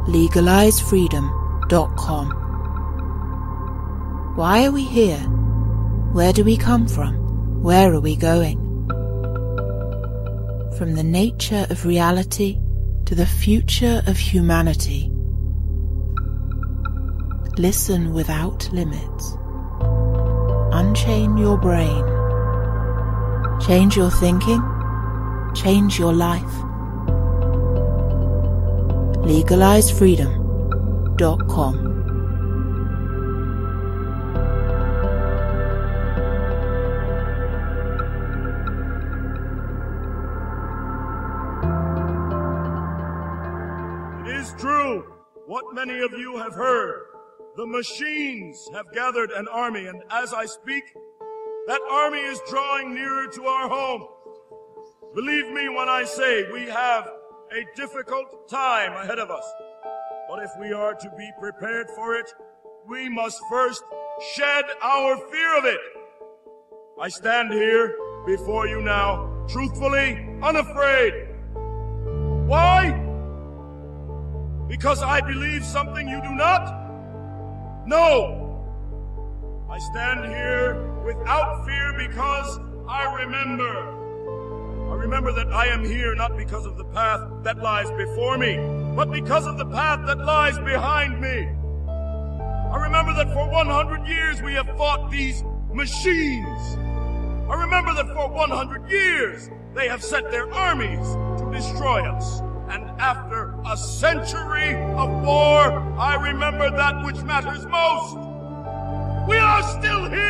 legalizefreedom.com. Why are we here? Where do we come from? Where are we going? From the nature of reality to the future of humanity. Listen without limits. Unchain your brain. Change your thinking. Change your life. legalizefreedom.com. It is true, what many of you have heard. The machines have gathered an army, and as I speak, that army is drawing nearer to our home. Believe me when I say we have a difficult time ahead of us. But if we are to be prepared for it, we must first shed our fear of it. I stand here before you now, truthfully, unafraid. Why? Because I believe something you do not? No. I stand here without fear because I remember that I am here not because of the path that lies before me, but because of the path that lies behind me. I remember that for 100 years we have fought these machines. I remember that for 100 years they have sent their armies to destroy us. And after a century of war, I remember that which matters most. We are still here!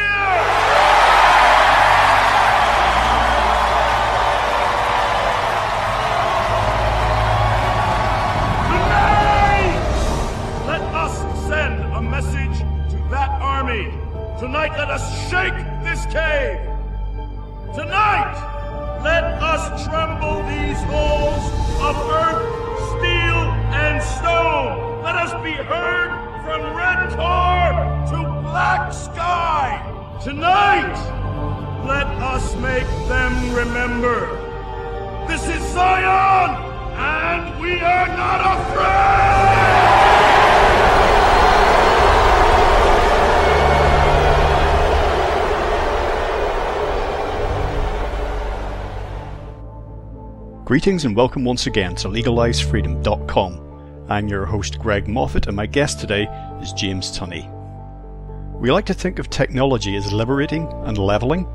Tonight, let us shake this cave. Tonight, let us tremble these halls of earth, steel, and stone. Let us be heard from red tar to black sky. Tonight, let us make them remember. This is Zion, and we are not afraid! Greetings and welcome once again to legalizefreedom.com. I'm your host Greg Moffat and my guest today is James Tunney. We like to think of technology as liberating and levelling,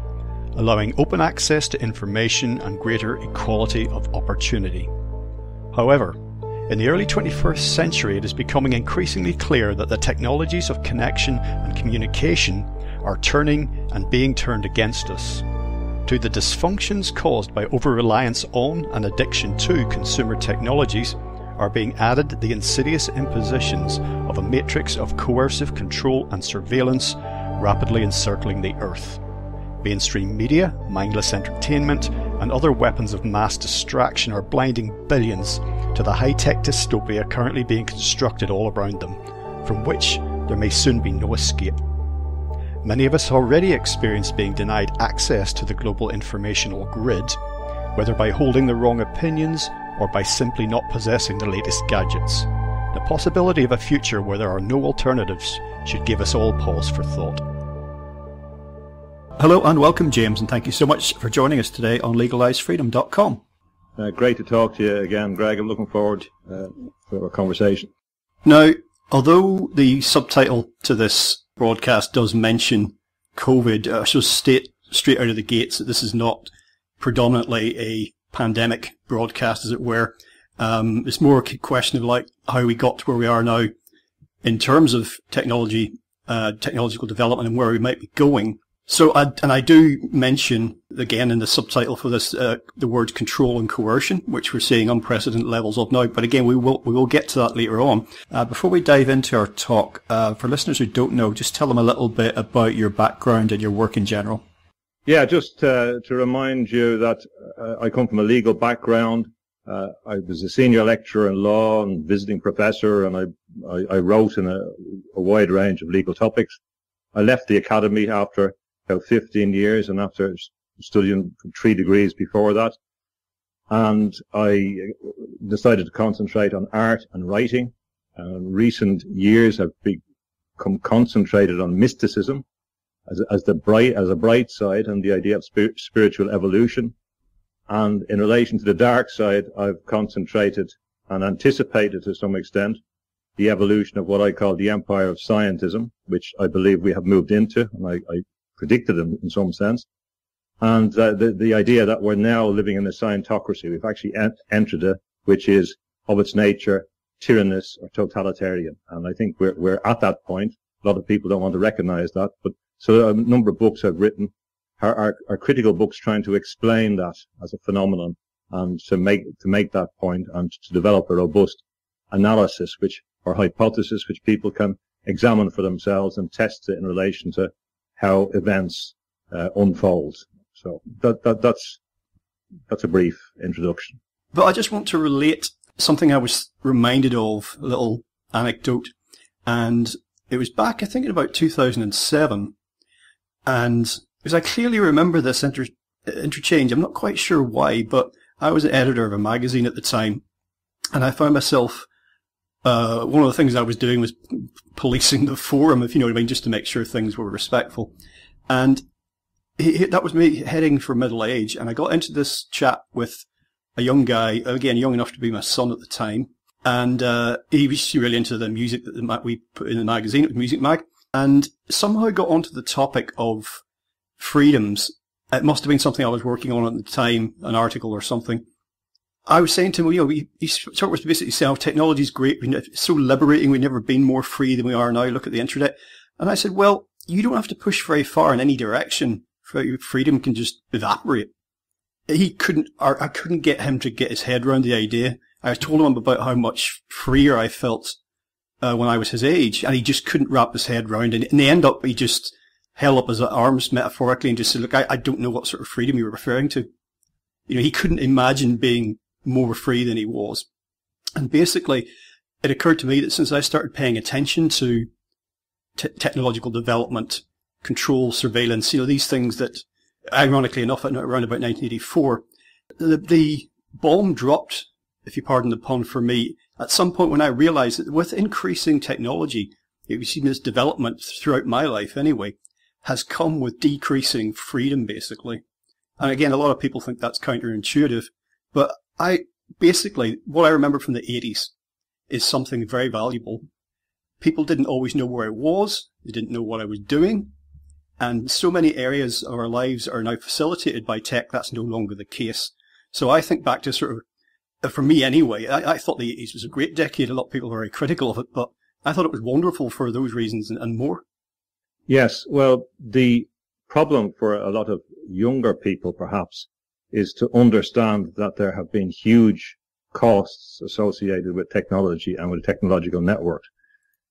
allowing open access to information and greater equality of opportunity. However, in the early 21st century it is becoming increasingly clear that the technologies of connection and communication are turning and being turned against us. To the dysfunctions caused by over-reliance on and addiction to consumer technologies are being added the insidious impositions of a matrix of coercive control and surveillance rapidly encircling the earth. Mainstream media, mindless entertainment, and other weapons of mass distraction are blinding billions to the high-tech dystopia currently being constructed all around them, from which there may soon be no escape. Many of us already experience being denied access to the global informational grid, whether by holding the wrong opinions or by simply not possessing the latest gadgets. The possibility of a future where there are no alternatives should give us all pause for thought. Hello and welcome, James, and thank you so much for joining us today on legalizefreedom.com. Great to talk to you again, Greg. I'm looking forward to our conversation. Now, although the subtitle to this broadcast does mention COVID, I should state straight out of the gates that this is not predominantly a pandemic broadcast, as it were. It's more a question of like how we got to where we are now in terms of technology, technological development and where we might be going. So, I do mention again in the subtitle for this the words control and coercion, which we're seeing unprecedented levels of now. But again, we will get to that later on. Before we dive into our talk, for listeners who don't know, just tell them a little bit about your background and your work in general. Yeah, just to remind you that I come from a legal background. I was a senior lecturer in law and visiting professor, and I wrote in a wide range of legal topics. I left the academy after about 15 years and after studying 3 degrees before that. And I decided to concentrate on art and writing. Recent years have become concentrated on mysticism as a bright side, and the idea of spiritual evolution. And in relation to the dark side, I've concentrated and anticipated to some extent the evolution of what I call the empire of scientism, which I believe we have moved into, and I predicted in some sense. And the idea that we're now living in a scientocracy, we've actually entered it, which is of its nature tyrannous or totalitarian. And I think we're at that point. A lot of people don't want to recognize that, but so a number of books I've written are critical books trying to explain that as a phenomenon and to make that point and to develop a robust analysis or hypothesis which people can examine for themselves and test it in relation to how events unfold. So that's a brief introduction. But I just want to relate something I was reminded of, a little anecdote, and it was back, I think, in about 2007, and because I clearly remember this interchange, I'm not quite sure why, but I was an editor of a magazine at the time, and I found myself, one of the things I was doing was policing the forum, if you know what I mean, just to make sure things were respectful. And that was me heading for middle age, and I got into this chat with a young guy, again, young enough to be my son at the time, and he was really into the music that we put in the magazine, Music Mag, and somehow got onto the topic of freedoms. It must have been something I was working on at the time, an article or something. I was saying to him, he sort of was basically saying, technology is great, it's so liberating, we've never been more free than we are now, look at the internet. And I said, well, you don't have to push very far in any direction. Freedom can just evaporate. I couldn't get him to get his head around the idea. I was told him about how much freer I felt when I was his age, and he just couldn't wrap his head around it. In the end up, he just held up his arms metaphorically and just said, look, I don't know what sort of freedom you were referring to. He couldn't imagine being more free than he was. And basically, it occurred to me that since I started paying attention to technological development, control, surveillance, these things that, ironically enough, around about 1984, the bomb dropped, if you pardon the pun for me, at some point when I realized that with increasing technology, you've seen this development throughout my life anyway, has come with decreasing freedom, basically. And again, a lot of people think that's counterintuitive, but what I remember from the 80s is something very valuable. People didn't always know where I was, they didn't know what I was doing, and so many areas of our lives are now facilitated by tech, that's no longer the case. So I think back to sort of, for me anyway, I thought the 80s was a great decade, a lot of people were very critical of it, but I thought it was wonderful for those reasons and more. Yes, well, the problem for a lot of younger people, perhaps, is to understand that there have been huge costs associated with technology and with technological networks.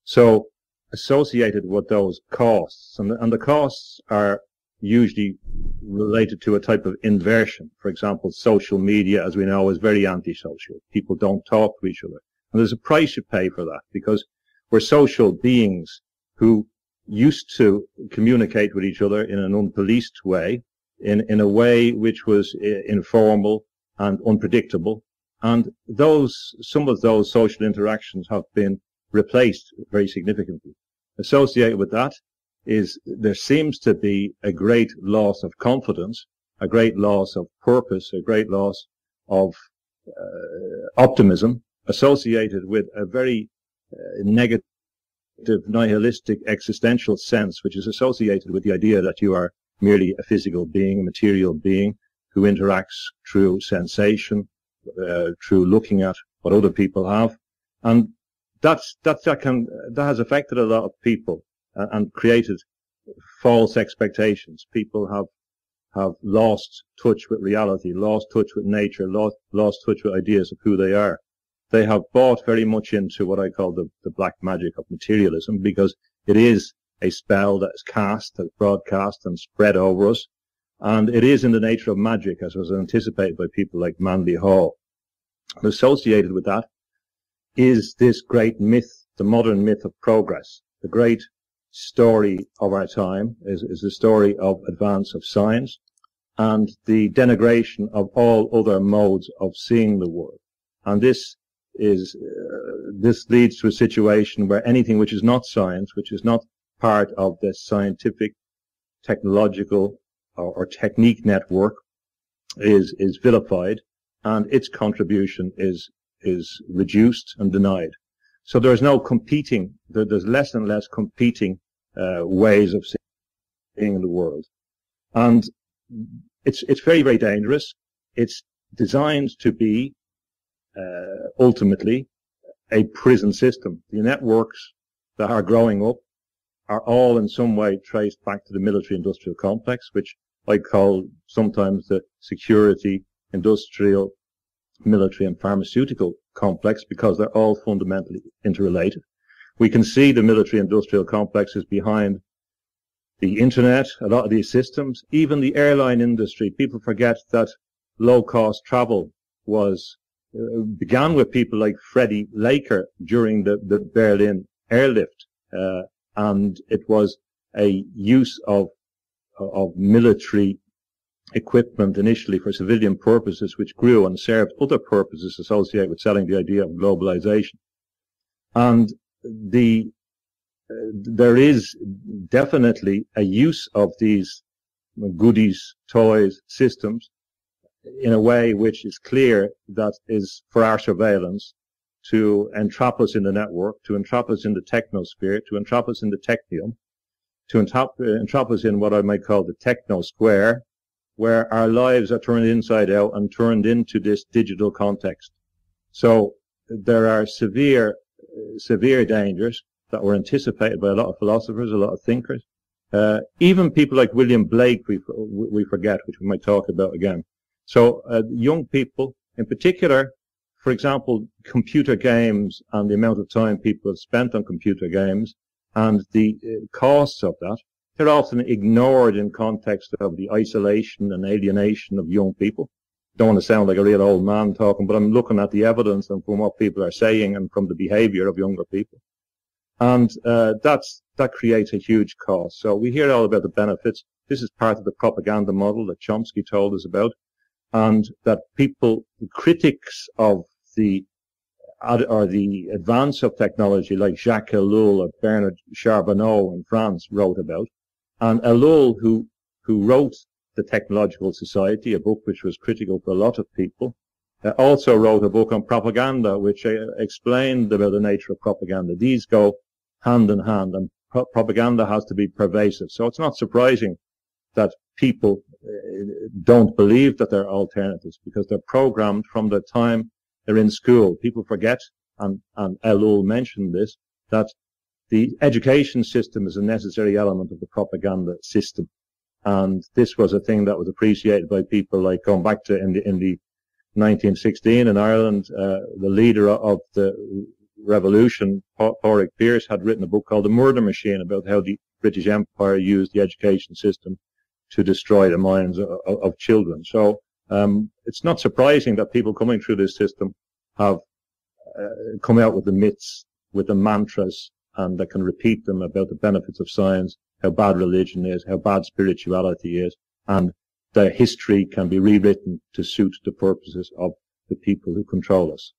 So, associated with those costs, and the costs are usually related to a type of inversion. For example, social media, as we know, is very antisocial. People don't talk to each other. And there's a price you pay for that, because we're social beings who used to communicate with each other in an unpoliced way, in a way which was informal and unpredictable. And some of those social interactions have been replaced very significantly. Associated with that is there seems to be a great loss of confidence, a great loss of purpose, a great loss of optimism, associated with a very negative, nihilistic, existential sense, which is associated with the idea that you are merely a physical being, a material being, who interacts through sensation, through looking at what other people have. And that has affected a lot of people and created false expectations. People have lost touch with reality, lost touch with nature, lost touch with ideas of who they are. They have bought very much into what I call the black magic of materialism, because it is a spell that is cast, that is broadcast and spread over us. And it is in the nature of magic, as was anticipated by people like Manly Hall. And associated with that is this great myth, the modern myth of progress. The great story of our time is the story of advance of science and the denigration of all other modes of seeing the world. And this this leads to a situation where anything which is not science, which is not part of the scientific, technological, or technique network, is vilified, and its contribution is reduced and denied. So there's no competing. There's less and less competing ways of seeing the world, and it's very, very dangerous. It's designed to be ultimately a prison system. The networks that are growing up are all in some way traced back to the military-industrial complex, which I call sometimes the security, industrial, military and pharmaceutical complex, because they're all fundamentally interrelated. We can see the military-industrial complexes behind the internet, a lot of these systems, even the airline industry. People forget that low-cost travel began with people like Freddie Laker during the Berlin airlift, and it was a use of military equipment initially for civilian purposes, which grew and served other purposes associated with selling the idea of globalization. And there is definitely a use of these goodies, toys, systems in a way which is clear that is for our surveillance, to entrap us in the network, to entrap us in the technosphere, to entrap us in the technium, to entrap us in what I might call the techno square, where our lives are turned inside out and turned into this digital context. So there are severe dangers that were anticipated by a lot of philosophers, a lot of thinkers. Even people like William Blake, we forget, which we might talk about again. So young people, in particular, for example, computer games and the amount of time people have spent on computer games and the costs of that, they're often ignored in context of the isolation and alienation of young people. Don't want to sound like a real old man talking, but I'm looking at the evidence and from what people are saying and from the behavior of younger people. And that creates a huge cost. So we hear all about the benefits. This is part of the propaganda model that Chomsky told us about, and that people, critics of the advance of technology, like Jacques Ellul or Bernard Charbonneau in France, wrote about. And Ellul, who wrote The Technological Society, a book which was critical for a lot of people, also wrote a book on propaganda, which explained about the nature of propaganda. These go hand in hand, and propaganda has to be pervasive. So it's not surprising that people don't believe that there are alternatives, because they're programmed from the time they're in school. People forget, and Ellul mentioned this, that the education system is a necessary element of the propaganda system. And this was a thing that was appreciated by people like, going back to in the 1916 in Ireland, the leader of the revolution, Pádraig Pearse, had written a book called The Murder Machine about how the British Empire used the education system to destroy the minds of children. So it's not surprising that people coming through this system have come out with the myths, with the mantras, and they can repeat them about the benefits of science, how bad religion is, how bad spirituality is, and their history can be rewritten to suit the purposes of the people who control us.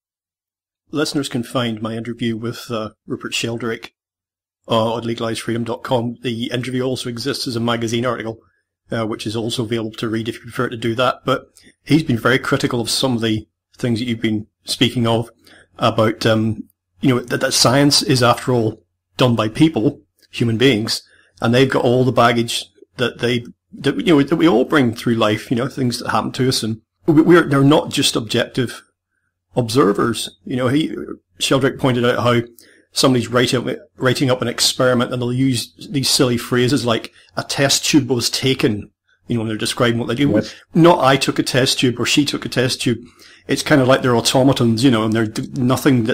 Listeners can find my interview with Rupert Sheldrake on legalizefreedom.com. The interview also exists as a magazine article, which is also available to read if you prefer to do that. But he's been very critical of some of the things that you've been speaking of about, that science is, after all, done by people, human beings, and they've got all the baggage that we all bring through life, things that happen to us, and they're not just objective observers. Sheldrake pointed out how somebody's writing up an experiment, and they'll use these silly phrases like a test tube was taken, when they're describing what they do. Yes. Not I took a test tube or she took a test tube. It's kind of like they're automatons, and they're nothing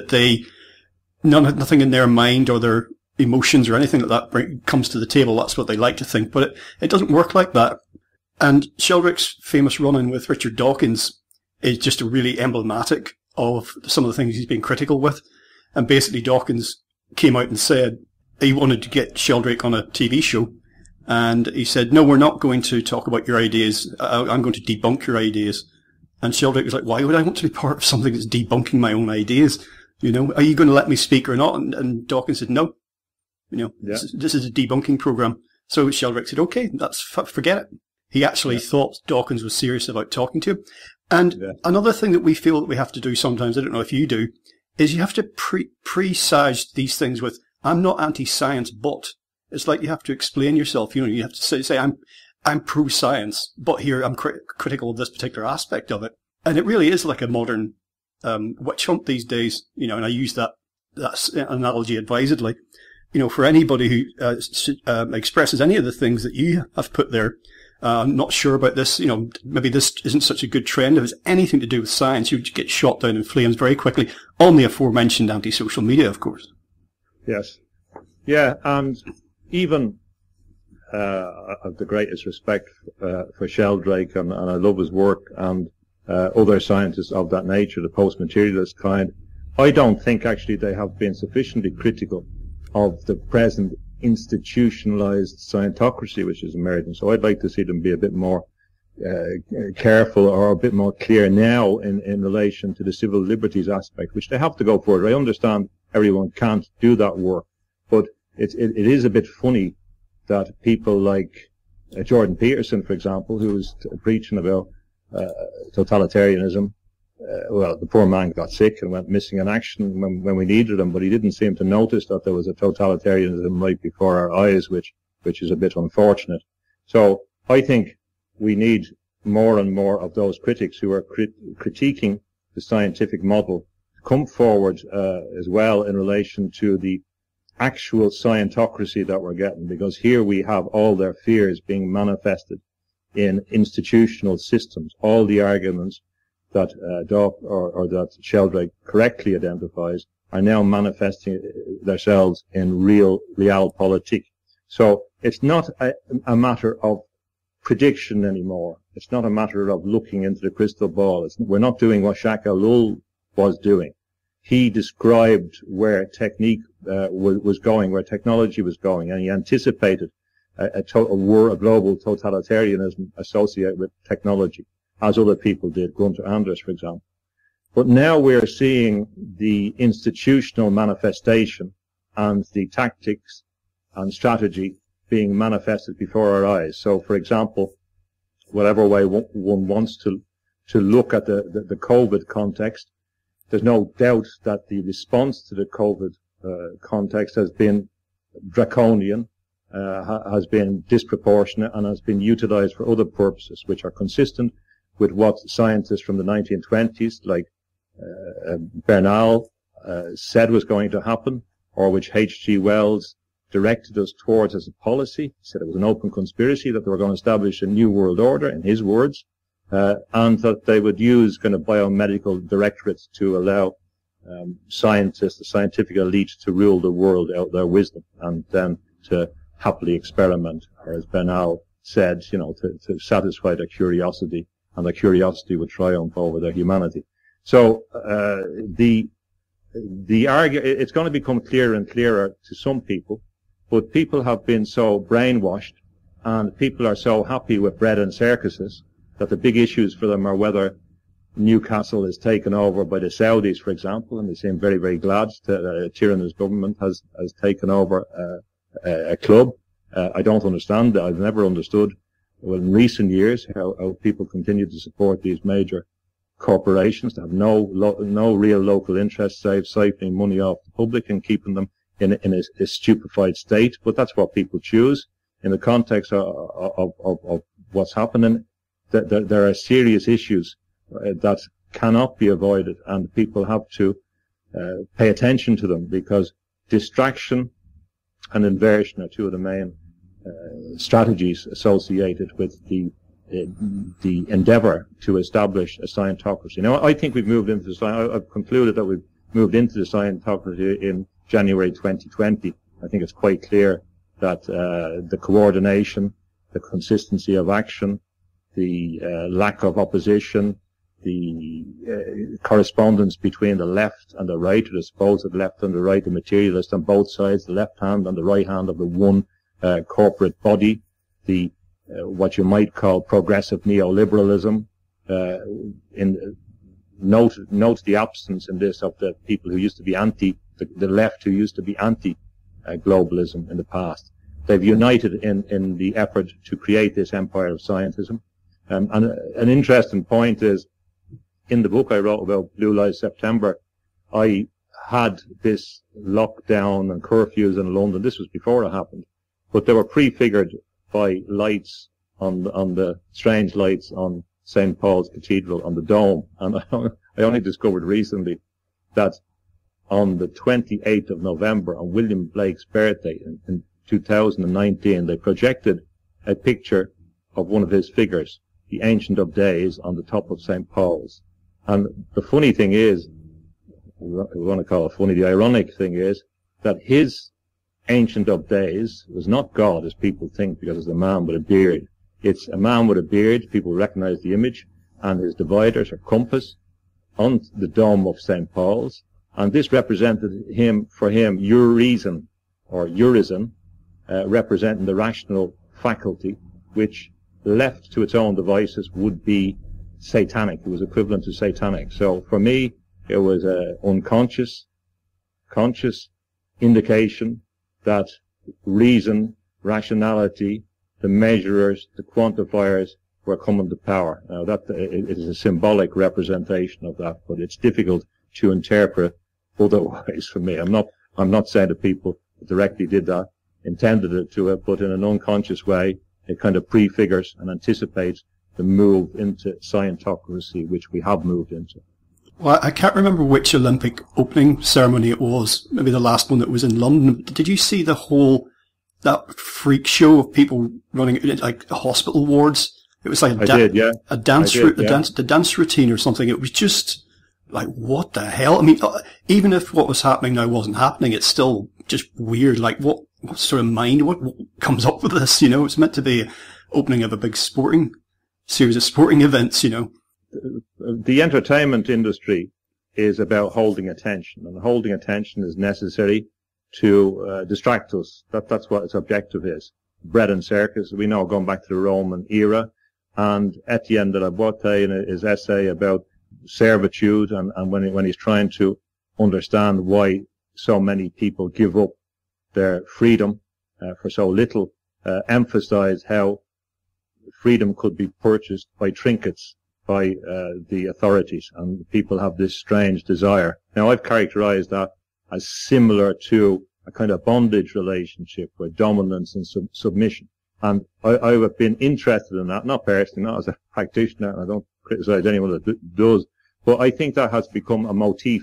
in their mind or their emotions or anything like that comes to the table. That's what they like to think, but it doesn't work like that. And Sheldrake's famous run-in with Richard Dawkins is just really emblematic of some of the things he's been critical with. And basically Dawkins came out and said he wanted to get Sheldrake on a TV show, and he said, no, we're not going to talk about your ideas. I'm going to debunk your ideas. And Sheldrake was like, why would I want to be part of something that's debunking my own ideas? You know, are you going to let me speak or not? And Dawkins said, no. You know, this is a debunking program. So Sheldrake said, okay, forget it. He actually thought Dawkins was serious about talking to him. And another thing that we feel that we have to do sometimes, I don't know if you do, is you have to presage these things with, I'm not anti-science, but it's like you have to explain yourself. You know, you have to say I'm pro-science, but here I'm critical of this particular aspect of it. And it really is like a modern witch hunt these days, you know, and I use that analogy advisedly. You know, for anybody who expresses any of the things that you have put there, I'm not sure about this, you know, maybe this isn't such a good trend. If it's anything to do with science, you would get shot down in flames very quickly on the aforementioned anti-social media, of course. Yes. Yeah, and even I have the greatest respect for Sheldrake, and I love his work, and other scientists of that nature, the post-materialist kind. I don't think actually they have been sufficiently critical of the present institutionalized scientocracy which is emerging. So I'd like to see them be a bit more careful or a bit more clear now in relation to the civil liberties aspect, which they have to go forward. I understand everyone can't do that work, but it is a bit funny that people like Jordan Peterson, for example, who was preaching about totalitarianism, well, the poor man got sick and went missing in action when we needed him, but he didn't seem to notice that there was a totalitarianism right before our eyes, which is a bit unfortunate. So I think we need more and more of those critics who are critiquing the scientific model to come forward as well in relation to the actual scientocracy that we're getting, because here we have all their fears being manifested in institutional systems. All the arguments that that Sheldrake correctly identifies are now manifesting themselves in realpolitik. So it's not a matter of prediction anymore. It's not a matter of looking into the crystal ball. We're not doing what Jacques Ellul was doing. He described where technique was going, where technology was going, and he anticipated a global totalitarianism associated with technology, as other people did, Gunther Anders, for example. But now we're seeing the institutional manifestation and the tactics and strategy being manifested before our eyes. So, for example, whatever way one wants to look at the COVID context, there's no doubt that the response to the COVID context has been draconian, has been disproportionate, and has been utilized for other purposes, which are consistent with what scientists from the 1920s, like Bernal, said was going to happen, or which H.G. Wells directed us towards as a policy. He said it was an open conspiracy, that they were going to establish a new world order, in his words, and that they would use kind of biomedical directorates to allow scientists, the scientific elite, to rule the world out their wisdom, and then to happily experiment, or as Bernal said, you know, to satisfy their curiosity, and their curiosity would triumph over their humanity. So it's going to become clearer and clearer to some people, but people have been so brainwashed, and people are so happy with bread and circuses, that the big issues for them are whether Newcastle is taken over by the Saudis, for example, and they seem very, very glad that Tyranny's government has taken over a club. I don't understand that. I've never understood, well, in recent years, how people continue to support these major corporations that have no real local interest, save siphoning money off the public and keeping them in a stupefied state. But that's what people choose in the context of what's happening. There are serious issues that cannot be avoided, and people have to pay attention to them, because distraction and inversion are two of the main strategies associated with the endeavour to establish a scientocracy. Now, I think we've moved into I've concluded that we've moved into the scientocracy in January 2020. I think it's quite clear that the coordination, the consistency of action, the lack of opposition, the correspondence between the left and the right, or the supposed left and the right, the materialist on both sides, the left hand and the right hand of the one corporate body, the what you might call progressive neoliberalism, note the absence in this of the people who used to be the left who used to be anti-globalism in the past. They've united in the effort to create this empire of scientism. And an interesting point is, in the book I wrote about Blue Lives September, I had this lockdown and curfews in London. This was before it happened, but they were prefigured by lights on the strange lights on St. Paul's Cathedral on the dome. And I only discovered recently that on the 28th of November, on William Blake's birthday in 2019, they projected a picture of one of his figures, the Ancient of Days, on the top of St. Paul's. And the funny thing is, we want to call it funny, the ironic thing is that his Ancient of Days was not God, as people think, because it's a man with a beard. It's a man with a beard. People recognize the image, and his dividers or compass on the dome of St. Paul's. And this represented for him, your reason, or eurism, representing the rational faculty, which left to its own devices would be satanic. It was equivalent to satanic. So for me, it was an conscious indication that reason, rationality, the measurers, the quantifiers were coming to power. Now that it is a symbolic representation of that, but it's difficult to interpret otherwise for me. I'm not saying that people directly did that, intended it to it, but in an unconscious way, it kind of prefigures and anticipates the move into scientocracy, which we have moved into. Well, I can't remember which Olympic opening ceremony it was, maybe the last one that was in London. Did you see that freak show of people running, like, hospital wards? It was like a dance routine or something. It was just like, what the hell? I mean, even if what was happening now wasn't happening, it's still just weird. Like, what sort of mind, what comes up with this, you know? It's meant to be opening of a big series of sporting events, you know. The entertainment industry is about holding attention, and holding attention is necessary to distract us. That's what its objective is. Bread and circus, we know, going back to the Roman era, and Etienne de la Boétie in his essay about servitude, and when he's trying to understand why so many people give up their freedom for so little, emphasize how freedom could be purchased by trinkets by the authorities, and people have this strange desire. Now, I've characterized that as similar to a kind of bondage relationship where dominance and submission. And I've been interested in that, not personally, not as a practitioner, and I don't criticize anyone that does, but I think that has become a motif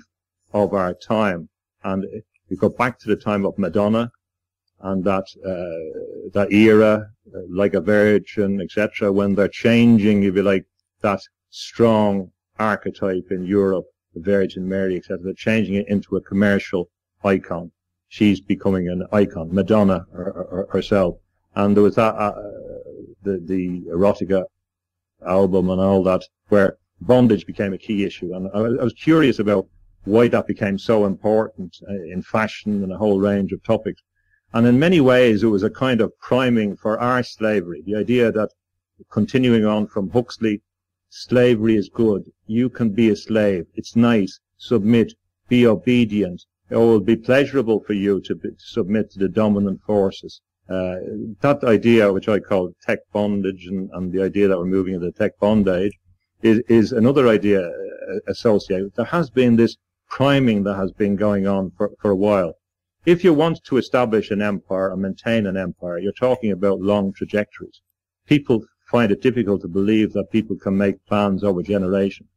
of our time. And we go back to the time of Madonna and that era, like a virgin, etc., when they're changing, if you like, that strong archetype in Europe, the Virgin Mary, etc., they're changing it into a commercial icon. She's becoming an icon, Madonna herself. And there was that, the erotica album and all that, where bondage became a key issue. And I was curious about why that became so important in fashion and a whole range of topics. And in many ways, it was a kind of priming for our slavery. The idea that, continuing on from Huxley, slavery is good. You can be a slave. It's nice. Submit. Be obedient. It will be pleasurable for you to submit to the dominant forces. That idea, which I call tech bondage, and the idea that we're moving into tech bondage, is another idea associated. There has been this priming that has been going on for a while. If you want to establish an empire and maintain an empire, you're talking about long trajectories. People find it difficult to believe that people can make plans over generations.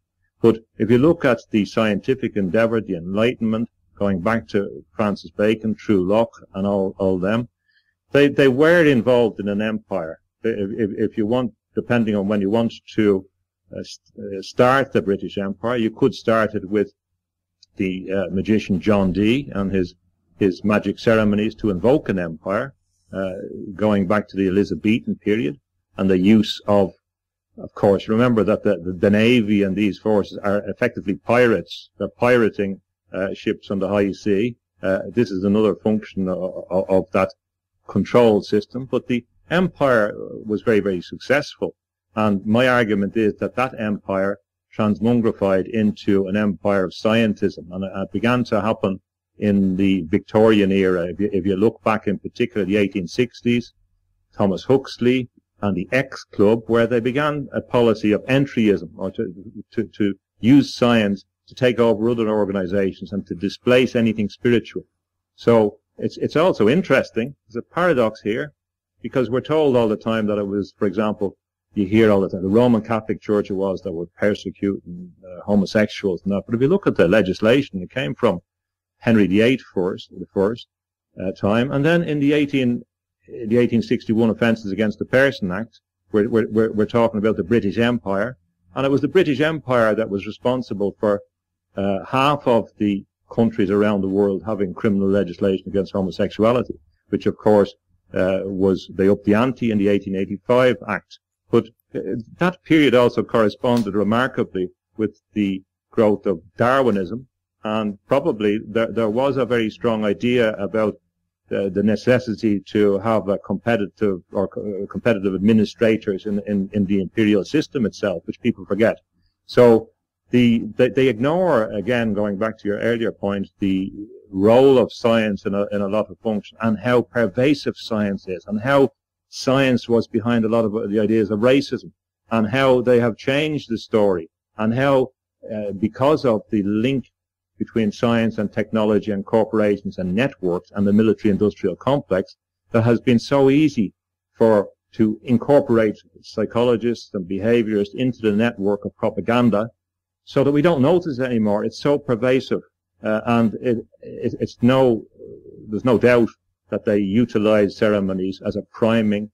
But if you look at the scientific endeavor, the Enlightenment, going back to Francis Bacon, through Locke and all them, they were involved in an empire. If you want, depending on when you want to start the British Empire, you could start it with the magician John Dee and his magic ceremonies to invoke an empire, going back to the Elizabethan period, and the use of course, remember that the Navy and these forces are effectively pirates. They're pirating ships on the high sea. This is another function of that control system. But the empire was very, very successful. And my argument is that that empire transmogrified into an empire of scientism, and it began to happen in the Victorian era. If you look back in particular the 1860s, Thomas Huxley and the X Club, where they began a policy of entryism, or to use science to take over other organizations and to displace anything spiritual. So it's also interesting. There's a paradox here, because we're told all the time that it was, for example, you hear all the time, the Roman Catholic Church it was that would persecute homosexuals and that. But if you look at the legislation, it came from Henry VIII the first time, and then in the 1861 Offences Against the Person Act, we're talking about the British Empire, and it was the British Empire that was responsible for half of the countries around the world having criminal legislation against homosexuality, which of course they upped the ante in the 1885 Act. But that period also corresponded remarkably with the growth of Darwinism, and probably there was a very strong idea about the necessity to have a competitive administrators in the imperial system itself, which people forget. So they ignore, again, going back to your earlier point, the role of science in a lot of functions, and how pervasive science is, and how science was behind a lot of the ideas of racism, and how they have changed the story, and how because of the link between science and technology and corporations and networks and the military-industrial complex, that has been so easy to incorporate psychologists and behaviorists into the network of propaganda, so that we don't notice it anymore. It's so pervasive, and there's no doubt that they utilize ceremonies as a priming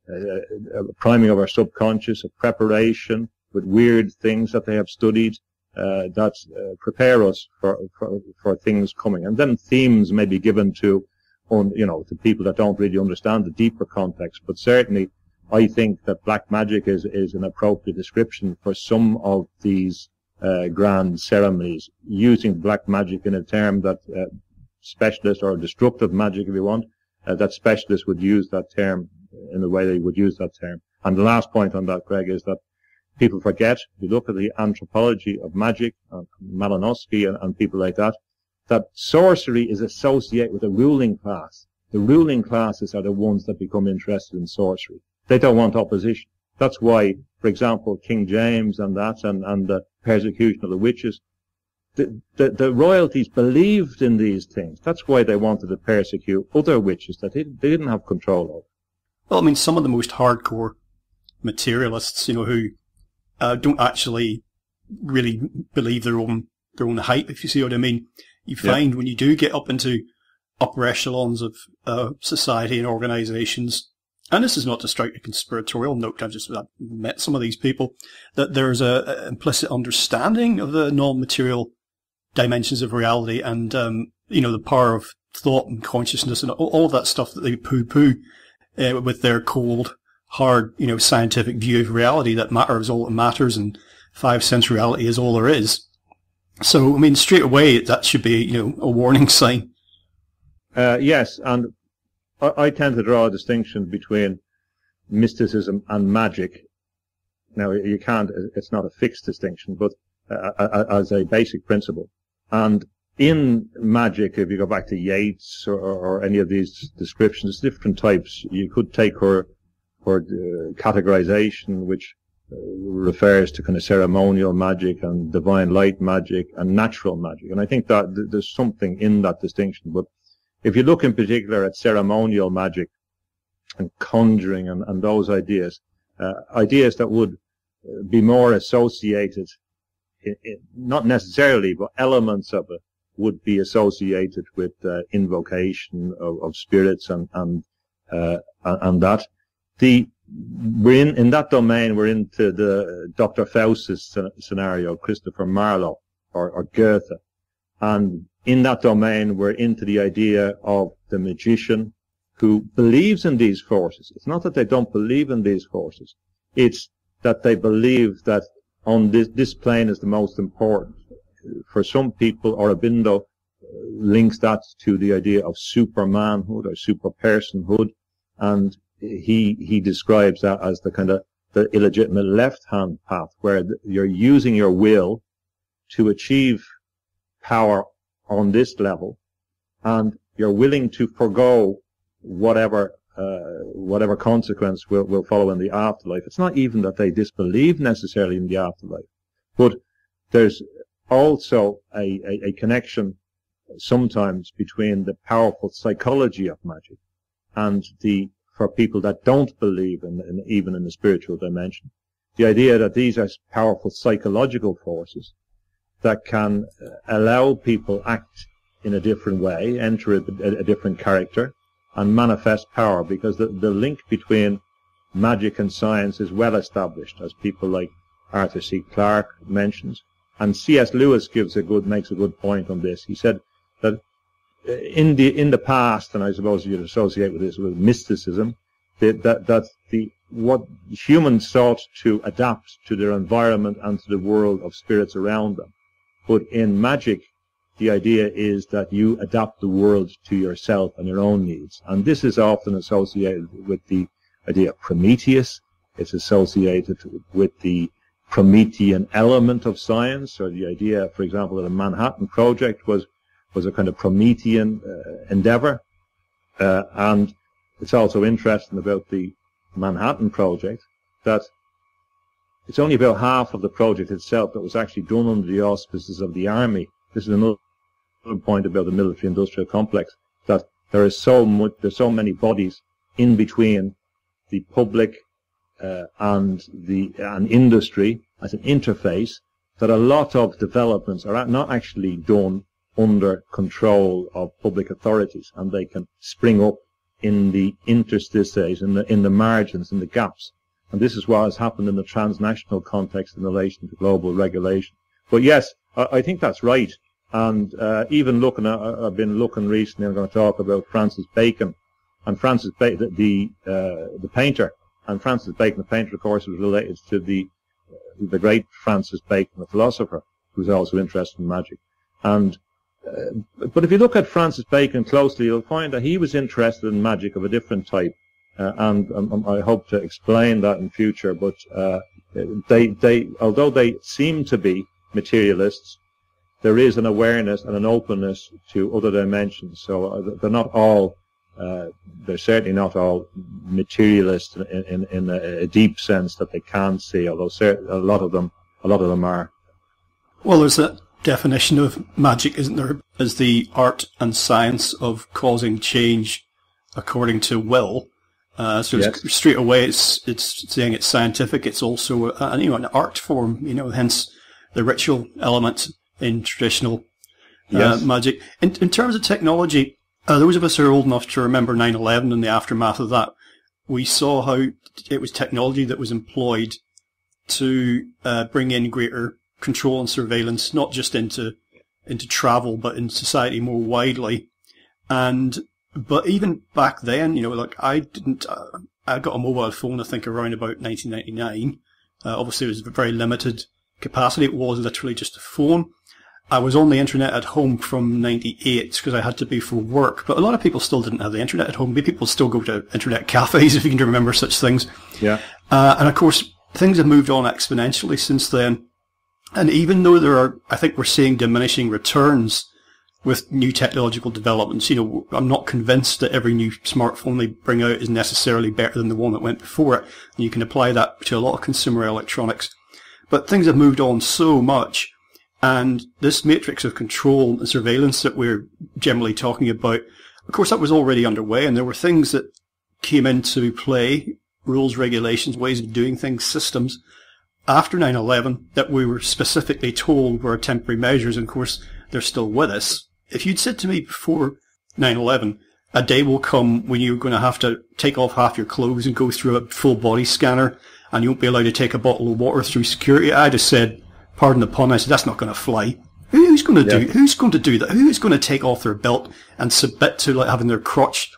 of our subconscious, a preparation with weird things that they have studied, that prepare us for things coming. And then themes may be given to people that don't really understand the deeper context. But certainly, I think that black magic is an appropriate description for some of these grand ceremonies, using black magic in a term that specialist, or destructive magic if you want, that specialists would use that term in the way they would use that term. And the last point on that, Greg, is that people forget, if you look at the anthropology of magic, Malinowski and people like that, that sorcery is associated with a ruling class. The ruling classes are the ones that become interested in sorcery. They don't want opposition. That's why, for example, King James and the persecution of the witches, the royalties believed in these things. That's why they wanted to persecute other witches that they didn't have control over. Well, I mean, some of the most hardcore materialists, who don't actually really believe their own hype, if you see what I mean. You find when you do get up into upper echelons of society and organizations, and this is not to strike a conspiratorial note, I've met some of these people, that there's a implicit understanding of the non-material dimensions of reality, and the power of thought and consciousness and all of that stuff that they poo-poo with their cold, hard, scientific view of reality, that matter is all that matters and 5 sense reality is all there is. So, I mean, straight away, that should be, a warning sign. Yes, and I tend to draw a distinction between mysticism and magic. Now, you can't, it's not a fixed distinction, but as a basic principle. And in magic, if you go back to Yeats or any of these descriptions, different types, you could take her categorization, which refers to kind of ceremonial magic and divine light magic and natural magic. And I think that there's something in that distinction. But if you look in particular at ceremonial magic and conjuring and those ideas that would be more associated, not necessarily, but elements of it would be associated with invocation of spirits and that. We're in that domain, we're into the Dr. Faust's scenario, Christopher Marlowe or Goethe. And in that domain, we're into the idea of the magician who believes in these forces. It's not that they don't believe in these forces. It's that they believe that on this plane is the most important. For some people, Aurobindo links that to the idea of supermanhood or superpersonhood, and he describes that as the the illegitimate left-hand path, where you're using your will to achieve power on this level, and you're willing to forgo whatever consequence will follow in the afterlife. It's not even that they disbelieve necessarily in the afterlife, but there's also a connection sometimes between the powerful psychology of magic and for people that don't believe even in the spiritual dimension, the idea that these are powerful psychological forces that can allow people act in a different way, enter a different character, and manifest power, because the link between magic and science is well established, as people like Arthur C. Clarke mentions. And C.S. Lewis makes a good point on this. He said that in the past, and I suppose you'd associate with this with mysticism, what humans sought to adapt to their environment and to the world of spirits around them. But in magic, the idea is that you adapt the world to yourself and your own needs. And this is often associated with the idea of Prometheus. It's associated with the Promethean element of science, or the idea, for example, that the Manhattan Project was a kind of Promethean endeavor. And it's also interesting about the Manhattan Project that it's only about half of the project itself that was actually done under the auspices of the army. This is another point about the military-industrial complex, that there's so many bodies in between the public and industry as an interface, that a lot of developments are not actually done under control of public authorities, and they can spring up in the interstices, in the margins, in the gaps. And this is what has happened in the transnational context in relation to global regulation. But yes, I think that's right. And even I've been looking recently, I'm going to talk about Francis Bacon, and Francis Bacon, the painter, and Francis Bacon, the painter, of course, was related to the great Francis Bacon, the philosopher, who's also interested in magic. And but if you look at Francis Bacon closely, you'll find that he was interested in magic of a different type. And I hope to explain that in future. But although they seem to be materialists, there is an awareness and an openness to other dimensions. So they're not all, they're certainly not all materialists in a deep sense that they can see, although a lot of them are. Well, there's that definition of magic, isn't there, as the art and science of causing change according to will. So yes. Straight away, it's saying it's scientific. It's also an art form. Hence the ritual element in traditional magic. In terms of technology, those of us who are old enough to remember 9/11 and the aftermath of that, we saw how it was technology that was employed to bring in greater control and surveillance, not just into travel, but in society more widely. But even back then, I got a mobile phone, I think, around about 1999. Obviously, it was a very limited capacity. It was literally just a phone. I was on the internet at home from 98 because I had to be for work. But a lot of people still didn't have the internet at home. People still go to internet cafes, if you can remember such things. Yeah. And of course, things have moved on exponentially since then. And even though I think we're seeing diminishing returns with new technological developments, I'm not convinced that every new smartphone they bring out is necessarily better than the one that went before it. And you can apply that to a lot of consumer electronics. But things have moved on so much, and this matrix of control and surveillance that we're generally talking about, of course, that was already underway, and there were things that came into play, rules, regulations, ways of doing things, systems, after 9/11 that we were specifically told were temporary measures, and of course, they're still with us. If you'd said to me before 9/11, a day will come when you're going to have to take off half your clothes and go through a full body scanner, and you won't be allowed to take a bottle of water through security, I'd have said, pardon the pun, I said, that's not going to fly. Who's going to do that? Who is going to take off their belt and submit to having their crotch,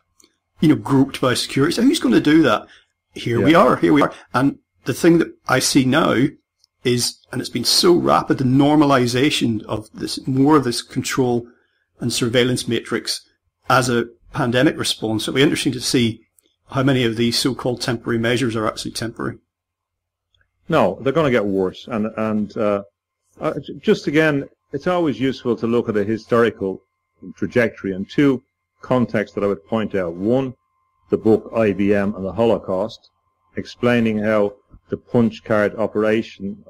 groped by security? So who's going to do that? Here we are. And the thing that I see now is, and it's been so rapid, the normalization of more of this control and surveillance matrix as a pandemic response. It'll be interesting to see how many of these so-called temporary measures are actually temporary. No, they're going to get worse. And just again, it's always useful to look at a historical trajectory, and two contexts that I would point out. One, the book IBM and the Holocaust, explaining how the punch card operation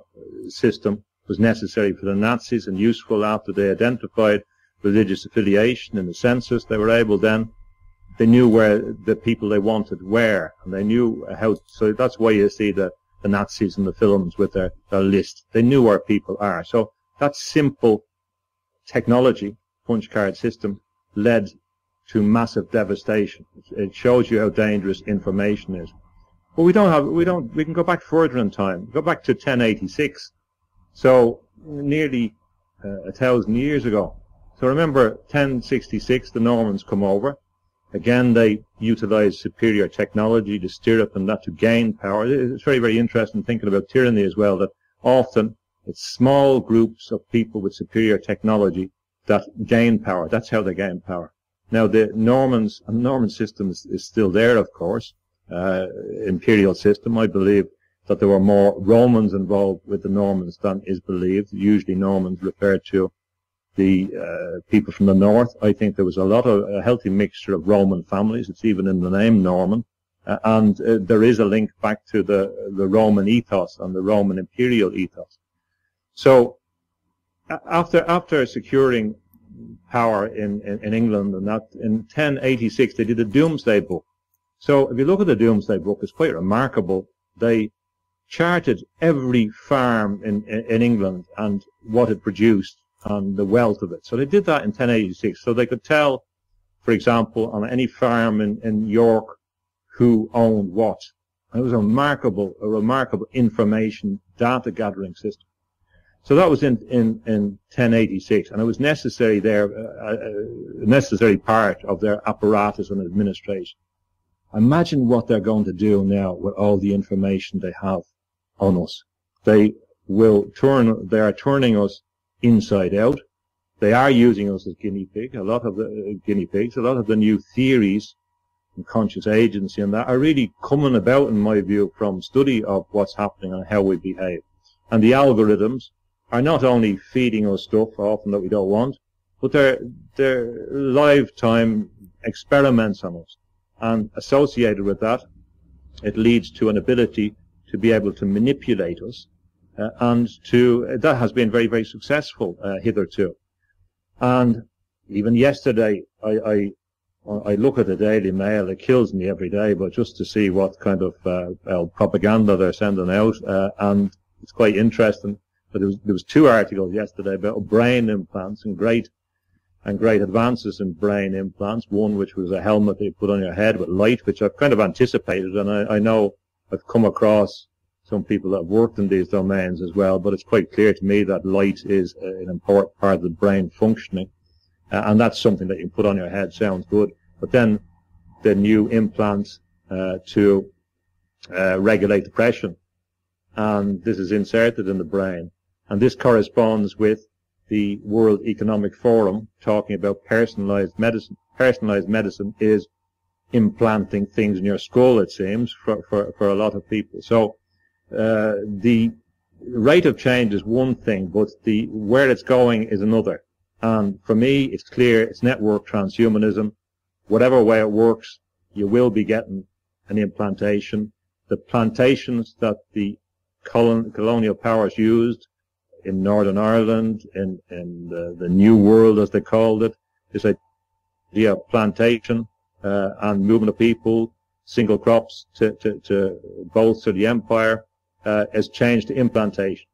system was necessary for the Nazis and useful after they identified religious affiliation in the census. They were able then, they knew where the people they wanted were, and they knew how, so that's why you see the Nazis in the films with their list. They knew where people are. So that simple technology, punch card system, led to massive devastation. It shows you how dangerous information is. But we can go back further in time. Go back to 1086. So nearly 1,000 years ago. So remember 1066, the Normans come over. Again, they utilize superior technology to stir up and that to gain power. It's very, very interesting thinking about tyranny as well, that often it's small groups of people with superior technology that gain power. That's how they gain power. Now, the Normans, and the Norman system is still there, of course, imperial system. I believe that there were more Romans involved with the Normans than is believed. Usually Normans referred to the people from the north. I think there was a healthy mixture of Roman families. It's even in the name Norman. And there is a link back to the Roman ethos and the Roman imperial ethos. So after securing power in England, and that in 1086 they did a Doomsday Book. So if you look at the Doomsday Book, it's quite remarkable. They charted every farm in England and what it produced and the wealth of it. So they did that in 1086. So they could tell, for example, on any farm in York who owned what. It was a remarkable information data gathering system. So that was in 1086, and it was necessary there, a necessary part of their apparatus and administration. Imagine what they're going to do now with all the information they have on us. They are turning us inside out. They are using us as guinea pigs. A lot of the new theories and conscious agency and that are really coming about, in my view, from study of what's happening and how we behave. And the algorithms are not only feeding us stuff often that we don't want, but they're lifetime experiments on us. And associated with that, it leads to an ability to be able to manipulate us, that has been very, very successful hitherto. And even yesterday, I look at the Daily Mail. It kills me every day, but just to see what kind of propaganda they're sending out, and it's quite interesting. But there was two articles yesterday about brain implants and great advances in brain implants. One which was a helmet they put on your head with light, which I've kind of anticipated, and I know I've come across some people that have worked in these domains as well, but it's quite clear to me that light is an important part of the brain functioning, and that's something that you can put on your head. Sounds good. But then the new implants to regulate depression, and this is inserted in the brain, and this corresponds with the World Economic Forum talking about personalized medicine. Personalized medicine is implanting things in your skull, it seems, for a lot of people. So the rate of change is one thing, but where it's going is another. And for me, it's clear it's network transhumanism. Whatever way it works, you will be getting an implantation. The plantations that the colonial powers used in Northern Ireland, in the New World, as they called it, this idea of plantation and movement of people, single crops to bolster the empire, has changed to implantation.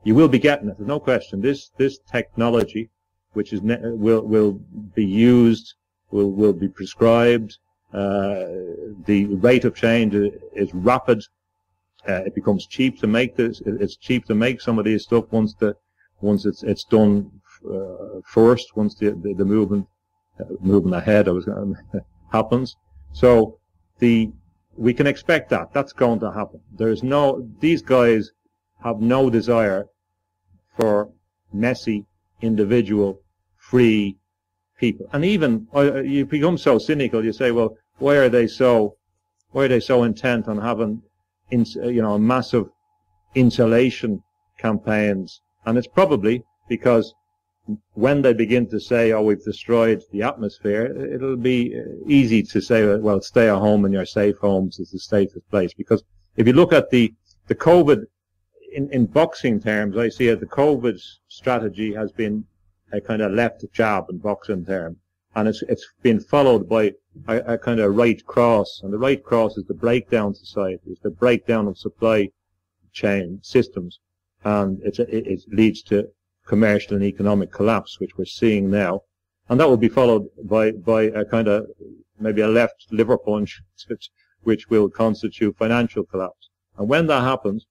You will be getting it. There's no question. This technology, which is will be used, will be prescribed. The rate of change is rapid. It becomes cheap to make this. It's cheap to make some of these stuff once it's done first. Once the movement ahead happens. So we can expect that. That's going to happen. These guys have no desire for messy, individual, free people. And even you become so cynical. You say, well, why are they so intent on having a massive insulation campaigns. And it's probably because when they begin to say, oh, we've destroyed the atmosphere, it'll be easy to say, well, stay at home in your safe homes is the safest place. Because if you look at the COVID, in boxing terms, I see it, the COVID strategy has been a kind of left jab in boxing terms. And it's been followed by a kind of right cross. And the right cross is the breakdown society, it's the breakdown of supply chain systems. And it leads to commercial and economic collapse, which we're seeing now. And that will be followed by a kind of maybe a left liver punch, which will constitute financial collapse. And when that happens,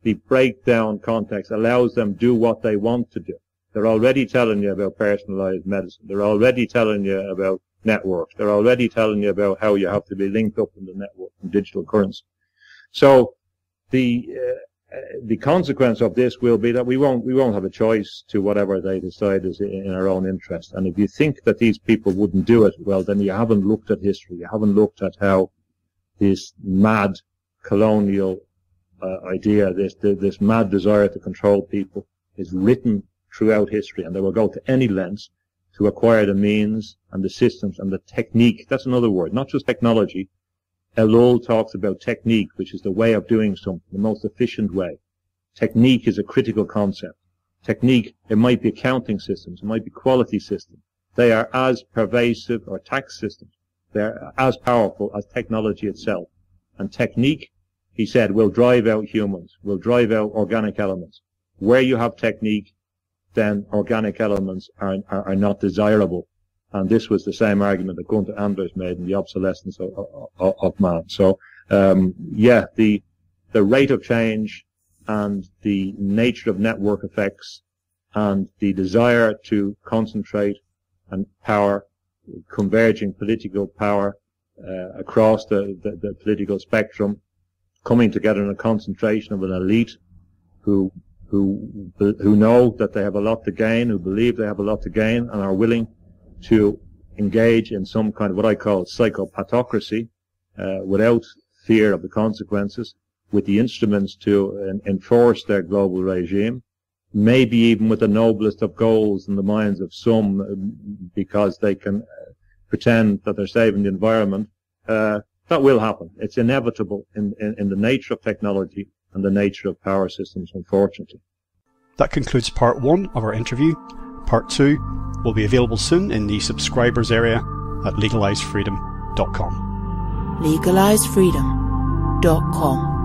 the breakdown context allows them to do what they want to do. They're already telling you about personalized medicine. They're already telling you about networks. They're already telling you about how you have to be linked up in the network and digital currency. So the consequence of this will be that we won't have a choice to whatever they decide is in our own interest. And if you think that these people wouldn't do it, well, then you haven't looked at history. You haven't looked at how this mad colonial idea, this mad desire to control people is written throughout history, and they will go to any lengths to acquire the means and the systems and the technique. That's another word, not just technology. Elul talks about technique, which is the way of doing something, the most efficient way. Technique is a critical concept. Technique, it might be accounting systems, it might be quality systems. They are as pervasive, or tax systems, they're as powerful as technology itself. And technique, he said, will drive out humans, will drive out organic elements. Where you have technique, then organic elements are not desirable. And this was the same argument that Gunther Anders made in The Obsolescence of Man. So, the rate of change and the nature of network effects and the desire to concentrate and power, converging political power across the political spectrum, coming together in a concentration of an elite who know that they have a lot to gain, who believe they have a lot to gain, and are willing to engage in some kind of what I call psychopathocracy, without fear of the consequences, with the instruments to enforce their global regime, maybe even with the noblest of goals in the minds of some, because they can pretend that they're saving the environment. That will happen. It's inevitable in the nature of technology and the nature of power systems, unfortunately. That concludes part 1 of our interview. Part 2 will be available soon in the subscribers area at legalizefreedom.com. legalizefreedom.com